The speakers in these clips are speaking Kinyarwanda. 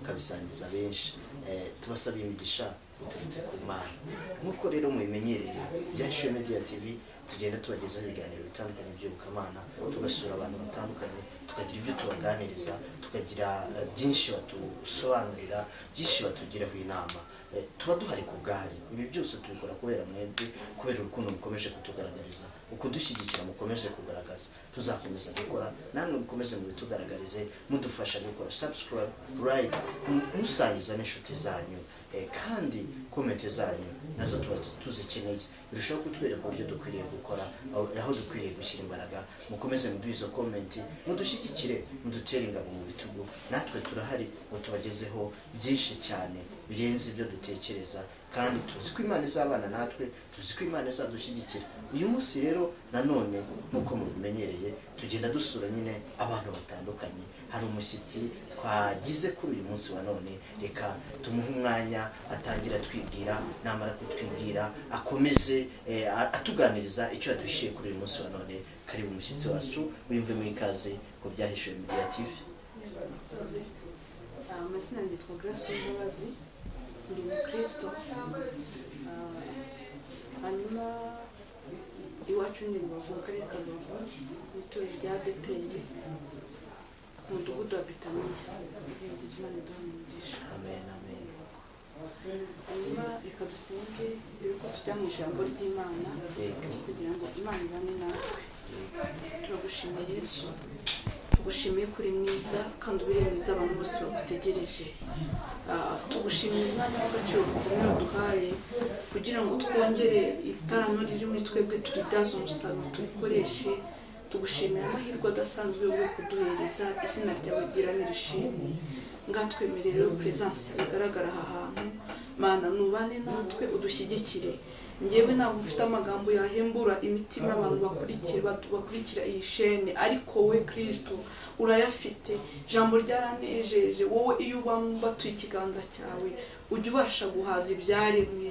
mukabisangiza benshi. Tubasaba imigisha uturutse ku Mana. Nk'uko rero mubimenyereye Byahishuwe Media TV tugenda tubagezaho ibiganiro bitandukanye by'Iyobokamana, tugasura abantu batandukanye, tukagira ibyo tubaganiriza, tukagira byinshi batusobanurira, byinshi batugiraho inama. Tuba duhari ku bwanyu. Ibi byose tubikora kubera mwebwe, kubera urukundo mukomeje kutugaragariza, ukudushyigikira mukomeje kugaragaza. Tuzakomeza gukora, namwe mukomeze mubitugaragarize, mudufasha gukora subscribe, like, musangiza n'inshuti zanyu, kandi komenti zanyu nazo tuba tuzikeneye. Birushaho kutwereka uburyo dukwiriye gukora, aho dukwiriye gushyira imbaraga. Mukomeze muduhe izo komenti, mudushyigikire, mudutere ingabo mu bitugu. Natwe turahari ngo tubagezeho byinshi cyane birenze ibyo dutekereza, kandi tuzi ko Imana izabana natwe, tuzi ko Imana izadushyigikira. Uyu munsi rero nanone nk'uko mubimenyereye tugenda dusura nyine abantu batandukanye. Hari umushyitsi twagize kuri uyu munsi wa none, reka tumuhe umwanya atangira twibwira, namara kutwibwira akomeze atuganiriza icyo yaduhishiye kuri uyu munsi wa none. Karibu umushyitsi wacu, wimve mu ikaze ku Byahishuwe Media TV. Amazina yitwa Grace Mbabazi, ndi umukristo. Hanyuma iwacu ni Rubavu, mu karere ka Rubavu, mu itorero rya ADEPR, mu mudugudu wa Betaniya. Ibirenze Imana iduha umugisha. Amen, amen. Hanyuma reka dusenge yuko tujya mu ijambo ry'Imana kugira ngo Imana ibane natwe. Turagushimiye Yesu, tugushimiye kuri mwiza kandi ubire mwiza abantu bose bagutegereje. Tugushimiye umwanya w'agaciro gakomeye duhaye kugira ngo twongere itarano riri muri twebwe turibyaze umusaruro turikoreshe. Tugushimiye amahirwe adasanzwe yo kuduhereza. Izina ryawe ryera nirishimwe. Ngatwemerere presence igaragara aha hantu. Mana nubane natwe, udushyigikire. Ngewe ntabwo mfite amagambo yahembura imitima y'abantu bakurikira iyi shene, ariko we Kristo urayafite. Jambo ryaranejeje. Wowe iyo ubatuye ikiganza cyawe ujya ubasha guhaza ibyaremwe,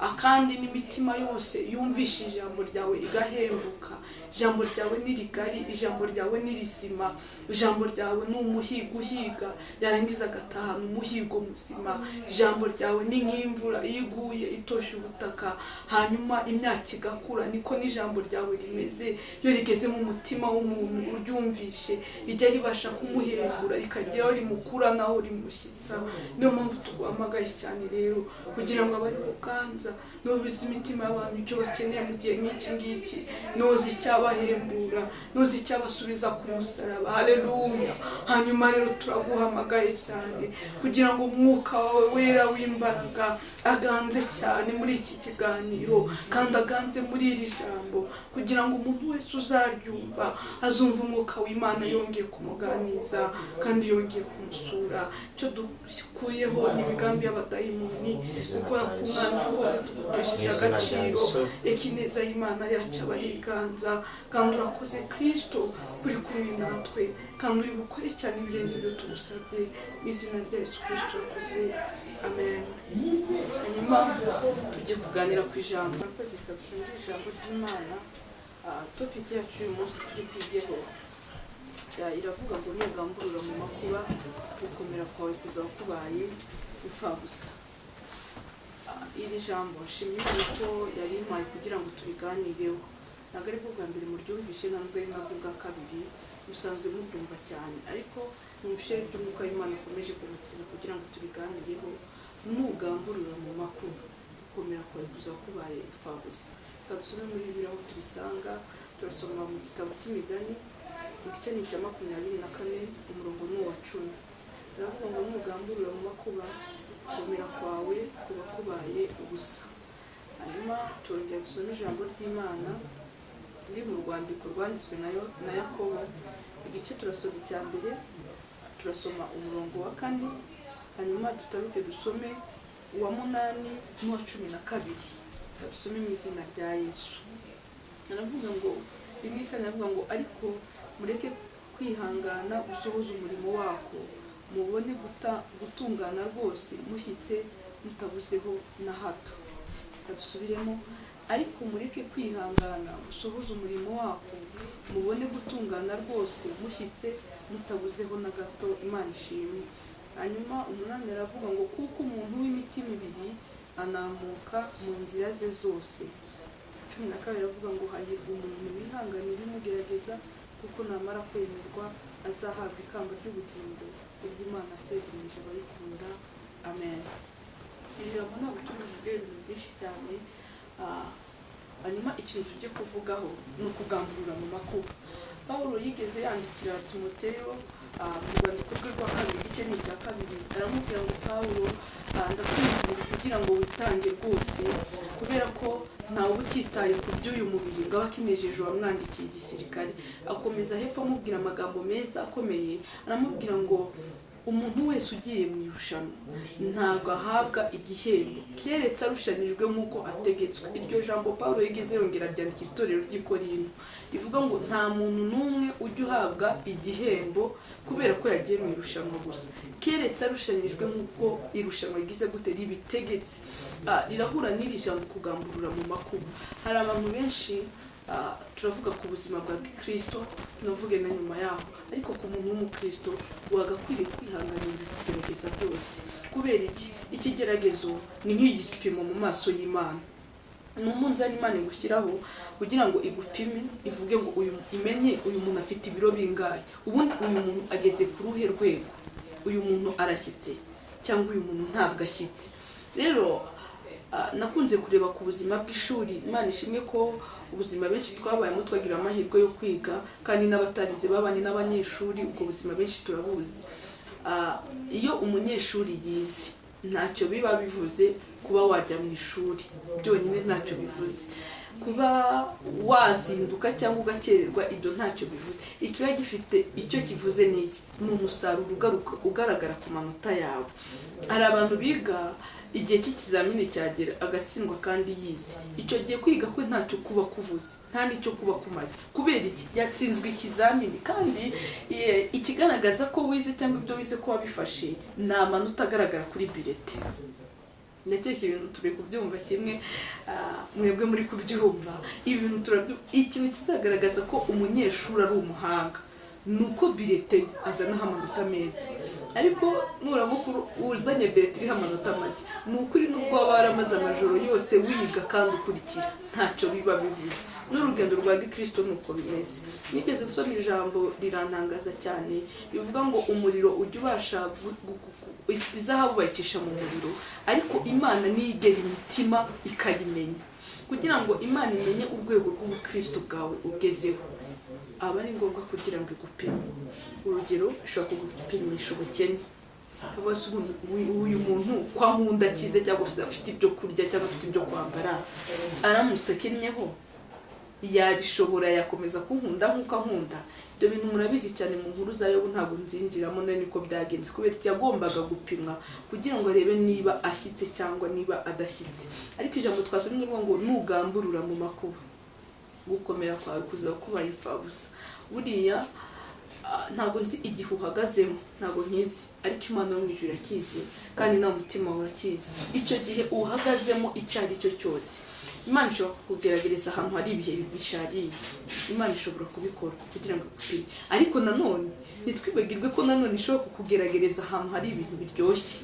akandi n'imitima yose yumvisha ijambo ryawe igahembuka. Ijambo ryawe ni rigari, ijambo ryawe ni rizima, ijambo ryawe ni umuhigo uhiga yarangiza agatahana umuhigo muzima. Ijambo ryawe ni nk'imvura iguye itoshye ubutaka hanyuma imyaka igakura. Niko n'ijambo ryawe rimeze. Iyo rigeze mu mutima w'umuntu uryumvishe rijya ribasha kumuhembura, rikageraho rimukura naho rimushyitsa. Niyo mpamvu tuguhamagaye cyane rero kugira ngo abari kuganza nubize imitima y'abantu icyo bakeneye mu gihe nk'iki ngiki, nozi icyabahembura, nozi icyabasubiza ku musaraba. Haleluya. Hanyuma rero turaguhamagaye cyane kugira ngo umwuka wawe wera w'imbaraga aganze cyane muri iki kiganiro, kandi aganze muri iri jambo, kugira ngo umuntu wese uzaryumva azumva umwuka w'Imana yongeye kumuganiza kandi yongeye kumusura. Icyo dukuyeho n'imigambi y'abadayimoni gukora ku mwanzi wose tugutesheje agaciro. Reka ineza y'Imana yacu abariganza, kandi urakoze Kristo kuri kumwe natwe, kandi uri bukore cyane ibirenze ibyo tugusabye. Mu izina rya Yesu Kristo urakoze. Amen. Hanyuma tujye kuganira ku ijambo. Urakoze kabisa ijambo ry'Imana. Topic yacu uyu munsi turi kwigeho iravuga ngo nugamburura mu makuba, gukomera kwawe kuzaba kubaye imfabusa. Iri jambo nshimye ko yari impaye kugira ngo turiganireho. Ntabwo ari bwo bwa mbere muryumvishe, ntabwo ari nabwo bwa kabiri, musanzwe mubyumva cyane, ariko mwumvishe iby'umwuka w'Imana ukomeje kumukiza kugira ngo turiganireho. Nugamburura mu makuba, gukomera kwawe kuzaba kubaye imfabusa. Reka dusome muri Bibiliya aho turisanga. Turasoma mu gitabo cy'Imigani igice ni cya 24 umurongo ni uwa 10. Biravuga ngo nugamburura mu makuba, gukomera kwawe kuba kubaye ubusa. Hanyuma turongera gusoma ijambo ry'Imana riri mu rwandiko rwanditswe na Yakobo igice turasoma icya mbere, turasoma umurongo wa 4, hanyuma dutaruke dusome uwa 8 n'uwa 12. Dusome mu izina rya Yesu. Aravuga ngo bimwe kandi aravuga ngo ariko mureke kwihangana gusohoza umurimo wako, mubone gutungana rwose mushyitse mutabuzeho na hato. Dusubiremo, ariko mureke kwihangana gusohoza umurimo wako, mubone gutungana rwose mushyitse mutabuzeho na gato. Imana ishimwe. hanyuma 8 aravuga ngo kuko umuntu w'imitima ibiri anamuka mu nzira ze zose. 12 aravuga ngo hahirwa umuntu wihanganira imugerageza kuko namara kwemerwa azahabwa ikamba ry'ubugingo iry'Imana asezeranyije abayikunda. Amen. Ijambo ntabwo tubivuge ibintu byinshi cyane, hanyuma ikintu tujye kuvugaho ni ukugamburura mu makuba. Pawulo yigeze yandikira Timoteyo mu rwandiko rwe rwa 2 igice n'icya 2, aramubwira ngo Pawulo ndakwinginga kugira ngo witange rwose, kubera ko ntawe utitaye ku by'uyu mubiri ngo aba akinejeje wamwandikiye igisirikare. Akomeza hepfo amubwira amagambo meza akomeye, aramubwira ngo umuntu wese ugiye mu irushanwa ntabwo ahabwa igihembo keretse arushanijwe nk'uko ategetswe. Iryo jambo Pawulo yigeze yongera ryandikira itorero ry'i Korinto, ivuga ngo nta muntu n'umwe ujya uhabwa igihembo kubera ko yagiye mu irushanwa gusa, keretse arushanijwe nk'uko irushanwa rigize gute ribitegetse. Rirahura n'iri jambo kugamburura mu makuba. Hari abantu benshi turavuga ku buzima bwa Kristo, tunavuge na nyuma yaho, ariko ku muntu w'umukristo wagakwiriye kwihanganira kugerageza byose. Kubera ikigeragezo ni nk'igipimo mu maso y'Imana. Ni umunzani Imana igushyiraho kugira ngo igupime, ivuge ngo imenye uyu muntu afite ibiro bingahe, ubundi uyu muntu ageze ku ruhe rwego, uyu muntu arashyitse cyangwa uyu muntu ntabwo ashyitse. Rero nakunze kureba ku buzima bw'ishuri. Imana ishimwe ko ubuzima benshi twabayemo twagira amahirwe yo kwiga, kandi n'abatarize babanye n'abanyeshuri ubwo buzima benshi turabuzi. Iyo umunyeshuri yize ntacyo biba bivuze kuba wajya mu ishuri, byonyine ntacyo bivuze. Kuba wazinduka cyangwa ugakererwa ibyo ntacyo bivuze. Ikiba gifite icyo kivuze ni iki? Ni umusaruro ugaragara ku manota yawe. Hari abantu biga igihe cy'ikizamini cyagera agatsindwa kandi yize. Icyo gihe kwiga kwe ntacyo kuba kuvuze, nta n'icyo kuba kumaze. Kubera iki? Yatsinzwe ikizamini, kandi ikigaragaza ko wize cyangwa ibyo wize ko wabifashe ni amanota agaragara kuri bilete. Ndakeka ibintu turi kubyumva kimwe, mwebwe muri kubyumva. Ibintu ikintu kizagaragaza ko umunyeshuri ari umuhanga nuko bilete azanaho amanota meza. Ariko nuramukuru uzanye bilete iriho amanota make, ni ukuri nubwo waba waramaze amajoro yose wiga kandi ukurikira, ntacyo biba bivuze. N'urugendo rwa Gikristo nuko bimeze. Nigeze nsoma ijambo rirantangaza cyane, bivuga ngo umuriro ujya ubasha izahabu bayicisha mu muriro, ariko Imana niyigera imitima ikayimenya. Kugira ngo Imana imenye urwego rw'ubukristo bwawe ugezeho, aba ari ngombwa kugira ngo igupime. Urugero, ishobora kugupimisha ubukene, kabaza uyu muntu kwa nkunda kize cyangwa afite ibyo kurya cyangwa afite ibyo kwambara, aramutse akennyeho yabishobora, yakomeza kunkunda nk'uko ankunda? Ibyo bintu murabizi cyane mu nkuru za Yobu, ntabwo nzinjiramo niko byagenze, kubera yagombaga gupimwa kugira ngo arebe niba ashyitse cyangwa niba adashyitse. Ariko ijambo twasomye ngo nugamburura mu makuba, gukomera kwawe kuzaba kubaye imfabusa. Buriya ntabwo nzi igihe uhagazemo, ntabwo nkizi, ariko Imana yo mu ijuru irakizi, kandi na mutima urakizi. Icyo gihe uhagazemo icyo ari cyo cyose, Imana ishobora kukugeragereza ahantu hari ibihe bishariye. Imana ishobora kubikora kugira ngo igupime. Ariko nanone ntitwibagirwe ko nanone ishobora kukugeragereza ahantu hari ibintu biryoshye,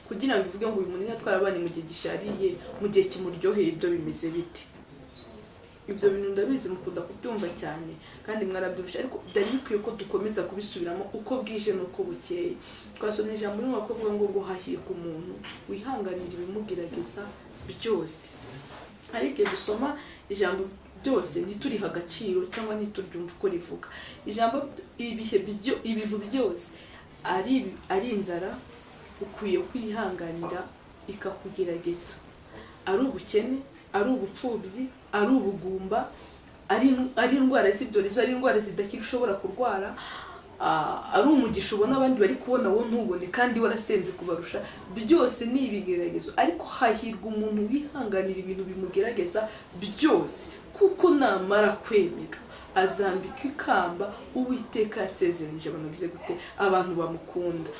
kugira ngo ivuge ngo uyu muntu twarabanyi mu gihe gishariye, mu gihe kimuryoheye ibyo bimeze bite. Ibyo bintu ndabizi mukunda kubyumva cyane kandi mwarabyumvisha, ariko byari bikwiye ko dukomeza kubisubiramo uko bwije n'uko bukeye. Twasomye ijambo rimwe kuvuga ngo hahirwa umuntu wihanganira ibimugerageza byose. Ariko dusoma ijambo byose ntituriha agaciro cyangwa ntituryumva uko rivuga. Ijambo ibintu byose ari inzara ukwiye kwihanganira ikakugerageza. Ari ubukene, ari ubupfubyi, ari ubugumba, ari indwara z'ibyorezo, ari indwara zidakira ushobora kurwara, ari umugisha ubona abandi bari kubona wowe ntubone kandi warasenze kubarusha, byose ni ibigeragezo. Ariko hahirwa umuntu wihanganira ibintu bimugerageza byose, kuko namara kwemera azambika ikamba Uwiteka yasezeranyije abantu bize gute, abantu bamukunda.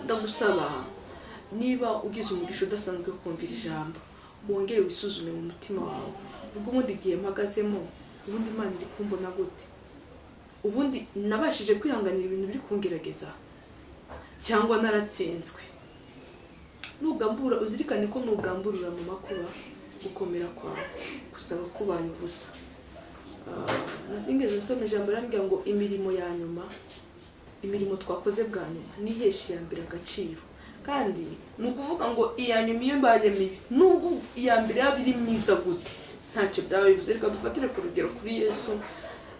Ndagusaba, niba ugize umugisha udasanzwe kumvira ijambo, wongere wisuzume mu mutima wawe. Ubwo ubundi igihe mpagazemo, ubundi Imana iri kumbona gute? Ubundi nabashije kwihanganira ibintu biri kungerageza? cyangwa naratsinzwe. Nugambura uzirikane ko nugamburura mu makuba gukomera kwawe kuzaba kubaye ubusa. Nasingeze nsoma ijambo rambwira ngo imirimo ya nyuma, imirimo twakoze bwa nyuma nihesha ya mbere agaciro. Kandi nukuvuga ngo iya nyuma iyo mbaye mibi nubwo iya mbere yabiri myiza gute ntacyo byaba bivuze. Reka dufatire ku rugero kuri Yesu.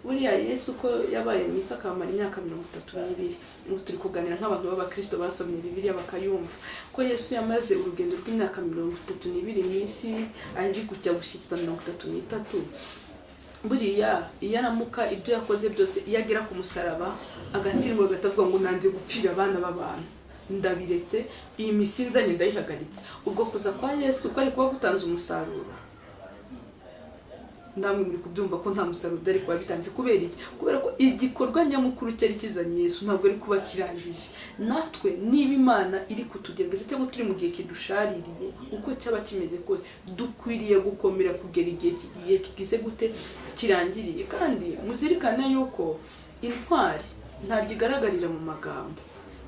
Buriya Yesu ko yabaye mu isi akamara imyaka 32, ubu turi kuganira nk'abantu b'abakristo basomye Bibiliya bakayumva ko Yesu yamaze urugendo rw'imyaka 32 mu isi ari kujya gushyitsa 33. Buriya iyo aramuka ibyo yakoze byose iyo agera ku musaraba agatsindwa agatavuga ngo nanze gupfira abana b'abantu, ndabiretse iyi misinzanye ndayihagaritse, ubwo kuza kwa Yesu ko ari kuba gutanze umusaruro. Ndamwe muri kubyumva ko nta musaruro ari kuba bitanze. Kubera iki? Kubera ko igikorwa nyamukuru cyari kizanye Yesu ntabwo ari kuba kirangije. Natwe niba Imana iri kutugerageza cyangwa turi mu gihe kidushaririye uko cyaba kimeze kose dukwiriye gukomera kugera igihe kigize gute kirangiriye. Kandi muzirikane yuko intwari ntabwo igaragarira mu magambo,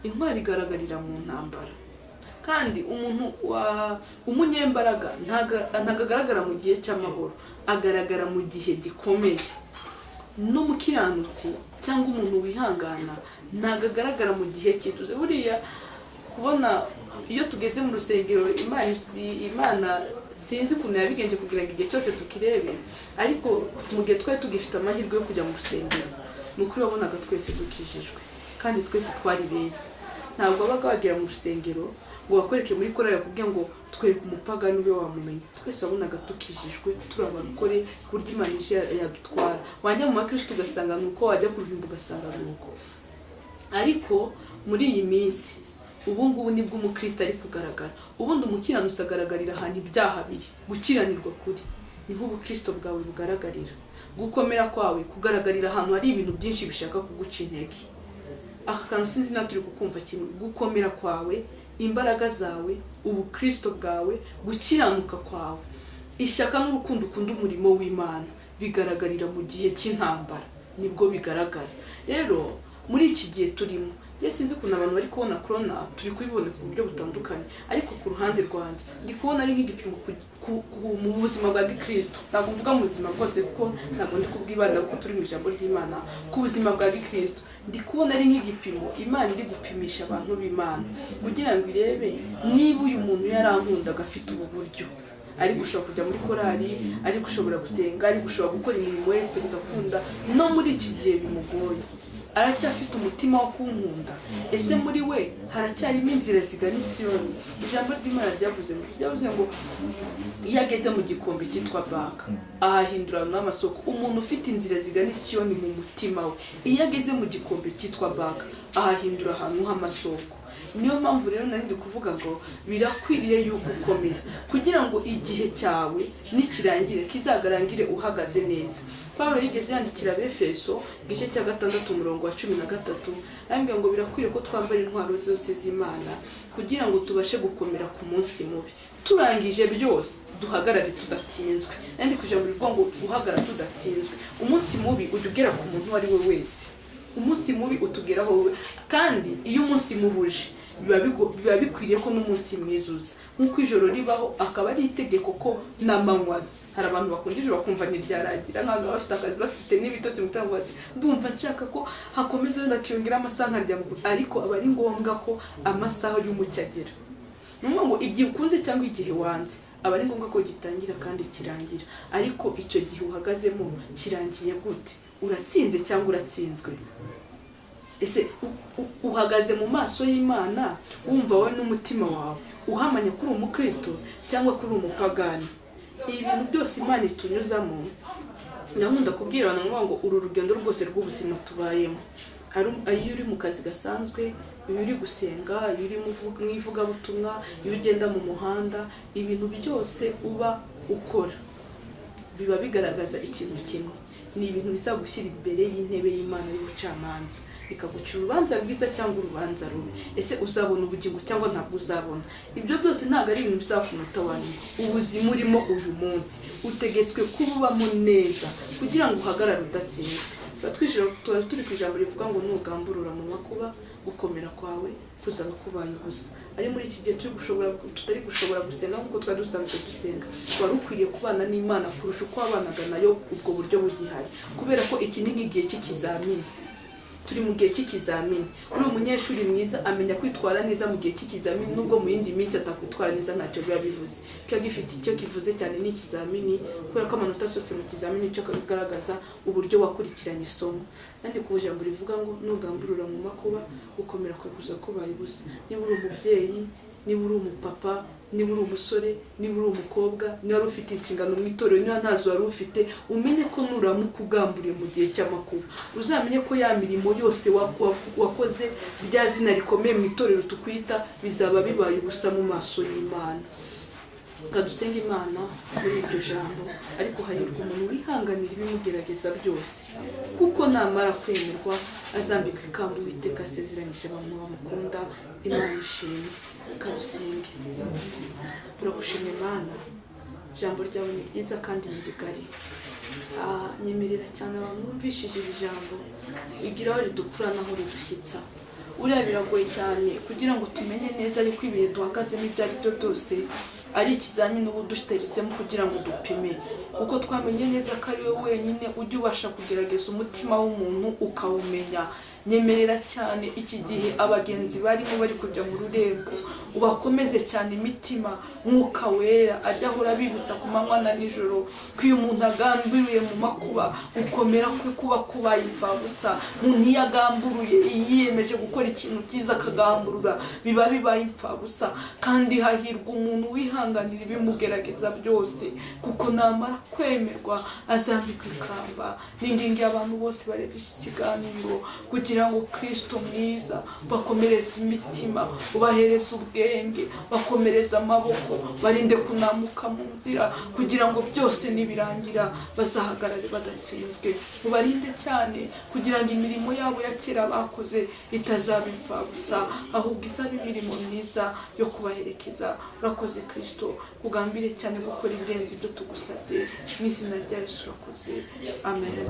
intwari igaragarira mu ntambara. Kandi umuntu umunyembaraga ntago agaragara mu gihe cy'amahoro, agaragara mu gihe gikomeye. N'umukiranutsi cyangwa umuntu wihangana ntago agaragara mu gihe cyituze. Buriya kubona iyo tugeze mu rusengero Imana sinzi ukuntu yabigenje kugira ngo igihe cyose tukirebe, ariko mu gihe twari tugifite amahirwe yo kujya mu rusengero nukuri wabonaga twese dukijijwe kandi twese twari beza. Ntabwo wabaga wagera mu rusengero ngo wakwereke muri korali yakubwiye ngo twereke umupagani ube wamumenye. Twese wabonaga tukijijwe turi abarokore ku buryo Imana ije yadutwara. Wajya mu makristo ugasanga nuko, wajya ku ruhimbo ugasanga nuko. Ariko muri iyi minsi ubu ngubu nibwo umukristo ari kugaragara. Ubundi umukiranutsi agaragarira ahantu ibyaha biri, gukiranirwa kuri niho ubukristo bwawe bugaragarira. Gukomera kwawe kugaragarira ahantu hari ibintu byinshi bishaka kuguca intege. Aka kantu sinzi na turi kukumva kimwe. Gukomera kwawe, imbaraga zawe, ubukristo bwawe, gukiranuka kwawe, ishyaka n'urukundo ukunda umurimo w'Imana bigaragarira mu gihe cy'intambara, nibwo bigaragara. Rero muri iki gihe turimo, sinzi ukuntu abantu bari kubona corona, turi kubibona ku buryo butandukanye, ariko ku ruhande rwanjye ndi kubona ari nk'igipimo mu buzima bwa Gikristo. Ntabwo mvuga mu buzima bwose kuko ntabwo ndi kubwibanda kuko turi mu ijambo ry'Imana. Ku buzima bwa Gikristo ndi kubona ari nk'igipimo Imana iri gupimisha abantu b'Imana kugira ngo irebe niba uyu muntu yarankundaga afite ubu buryo, ari gushobora kujya muri korali, ari gushobora gusenga, ari gushobora gukora imirimo wese bigakunda. No muri iki gihe bimugoye aracyafite umutima wo kunkunda. Ese muri we haracyarimo inzira zigana i Siyoni. Ijambo ry'Imana ryavuze ngo iyo ageze mu gikombe cyitwa Baka ahahindura n'amasoko. Umuntu ufite inzira zigana i Siyoni mu mutima we, iyo ageze mu gikombe cyitwa Baka ahahindura ahantu h'amasoko. Niyo mpamvu rero nari ndi kuvuga ngo birakwiriye yuko ukomera kugira ngo igihe cyawe nikirangire kizagarangire uhagaze neza. Pawulo yigeze yandikira Abefeso igice cya 6 umurongo wa 13, arambwira ngo birakwiriye ko twambara intwaro zose z'Imana kugira ngo tubashe gukomera ku munsi mubi. Turangije byose duhagarare tudatsinzwe. Nandi kujambo rivuga ngo guhagarara tudatsinzwe. Umunsi mubi ugera ku muntu wari we wese. Umunsi mubi utugeraho wowe, kandi iyo umunsi mubuje biba bikwiriye ko n'umunsi mwizuza. Nkuko ijoro ribaho akaba ari itegeko ko n'amanywazi. Hari abantu bakunda ijoro bakumva ntiryaragira, ntabwo bafite akazi bafite n'ibitotsi mutango bati ndumva nshaka ko hakomeza ndakiyongera amasaha nkarya mu kuri, ariko aba ari ngombwa ko amasaha y'umucyagera. Numva ngo igihe ukunze cyangwa igihe wanze aba ari ngombwa ko gitangira kandi kirangira. Ariko icyo gihe uhagazemo kirangiye gute? Uratsinze cyangwa uratsinzwe? Ese uhagaze mu maso y'Imana wumva wowe n'umutima wawe uhamanya kuri umukristo cyangwa kuri umupagani? Ibintu byose Imana itunyuzamo, ndakunda kubwira abantu ngo uru rugendo rwose rw'ubuzima tubayemo, iyo uri mu kazi gasanzwe, iyo uri gusenga, iyo uri mu ivugabutumwa, iyo ugenda mu muhanda, ibintu byose uba ukora biba bigaragaza ikintu kimwe. Ni ibintu bizagushyira imbere y'intebe y'Imana y'ubucamanza, bikaguca urubanza rwiza cyangwa urubanza rubi. Ese uzabona ubugingo cyangwa ntabwo uzabona? Ibyo byose ntabwo ari ibintu bizakunuta wanyuma. Ubuzima urimo uyu munsi utegetswe kububamo neza kugira ngo uhagarare udatsinzwe. Tuba turi ku ijambo rivuga ngo nugamburura mu makuba gukomera kwawe kuzaba kubaye ubusa. Ari muri iki gihe tutari gushobora gusenga nk'uko twari dusanzwe dusenga, wari ukwiriye kubana n'Imana kurusha uko wabanaga nayo ubwo buryo bugihari, kubera ko iki ni nk'igihe cy'ikizamini. Turi mu gihe cy'ikizamini. Uri umunyeshuri mwiza amenya kwitwara neza mu gihe cy'ikizamini, nubwo mu yindi minsi atakwitwara neza ntacyo biba bivuze. Kiba gifite icyo kivuze cyane ni ikizamini, kubera ko amanota asohotse mu kizamini icyo kagaragaza uburyo wakurikiranye isomo. Kandi ku ijambo rivuga ngo nugamburura mu makuba gukomera kwe kuza kubaye ubusa. Niba uri umubyeyi, niba uri umupapa, niba uri umusore, niba uri umukobwa, niba wari ufite inshingano mu itorero, niba ntazo wari ufite, umenye ko nuramuka ugamburiye mu gihe cy'amakuba, uzamenye ko ya mirimo yose wakoze, rya zina rikomeye mu itorero tukwita, bizaba bibaye ubusa mu maso y'Imana. Kadusenge Imana muri iryo jambo, ariko hahirwa umuntu wihanganira ibimugerageza byose, kuko namara kwemerwa azambikwa ikamba Uwiteka asezeranyije abantu bamukunda. Imana ishimwe. Kadusenge. Turagushimira Imana, ijambo ryawe ni ryiza kandi ni rigari. Nyemerera cyane abantu bumvishije iri jambo, igira aho ridukura naho ridushyitsa. Uriya biragoye cyane kugira ngo tumenye neza yuko ibihe duhagazemo ibyo ari byo byose ari ikizamini ubu duteretsemo kugira ngo dupime, kuko twamenye neza ko ari we wenyine ujya ubasha kugerageza umutima w'umuntu ukawumenya. Nyemerera cyane iki gihe abagenzi barimo bari kujya mu rurembo, ubakomeze cyane imitima, Mwuka Wera ajya ahora bibutsa ku manywa na nijoro ko iyo umuntu agambiriye mu makuba gukomera kwe kuba kubaye imfabusa. Umuntu iyo agamburuye, yiyemeje gukora ikintu cyiza akagamburura, biba bibaye imfabusa. Kandi hahirwa umuntu wihanganira ibimugerageza byose, kuko namara kwemerwa azambikwa ikamba. Ningingiye abantu bose barebye iki kiganiro kugira ngo Kristo mwiza bakomereze imitima, ubahereze ubwenge, bakomereze amaboko, barinde kunamuka mu nzira, kugira ngo byose nibirangira bazahagarare badatsinzwe. Ubarinde cyane kugira ngo imirimo yabo ya kera bakoze itazaba imfabusa, ahubwo izabe imirimo myiza yo kubaherekeza. Urakoze Kristo, kugambire cyane gukora ibirenze ibyo tugusabye. Mu izina rya Yesu urakoze. Amen.